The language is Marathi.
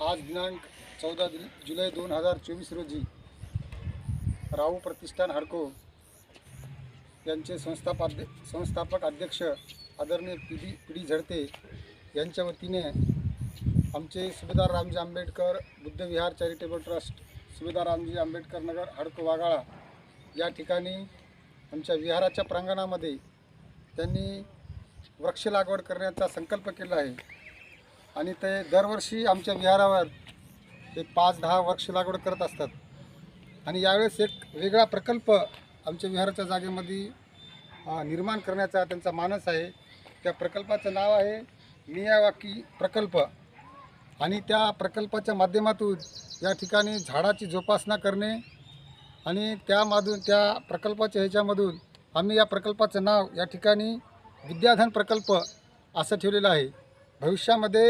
आज दिनांक 14 जुलै 2024 रोजी राहू प्रतिष्ठान हडको यांचे संस्थापक अध्यक्ष आदरणीय पी डी झडते यांच्या वतीने आमचे सुभेदार रामजी आंबेडकर बुद्ध विहार चॅरिटेबल ट्रस्ट सुभेदार रामजी आंबेडकर नगर हडको वाघाळा या ठिकाणी आमच्या विहाराच्या प्रांगणामध्ये त्यांनी वृक्ष लागवड करण्याचा संकल्प केला आहे आणि ते दरवर्षी आमच्या विहारावर ते 5-10 वृक्ष लागवड करत असतात. आणि यावेळेस एक वेगळा प्रकल्प आमच्या विहाराच्या जागेमध्ये निर्माण करण्याचा त्यांचा मानस आहे. त्या प्रकल्पाचं नाव आहे मियावाकी प्रकल्प. आणि त्या प्रकल्पाच्या माध्यमातून या ठिकाणी झाडाची जोपासना करणे आणि त्या प्रकल्पाच्या ह्याच्यामधून आम्ही या प्रकल्पाचं नाव या ठिकाणी विद्याधन प्रकल्प असं ठेवलेलं आहे. भविष्यामध्ये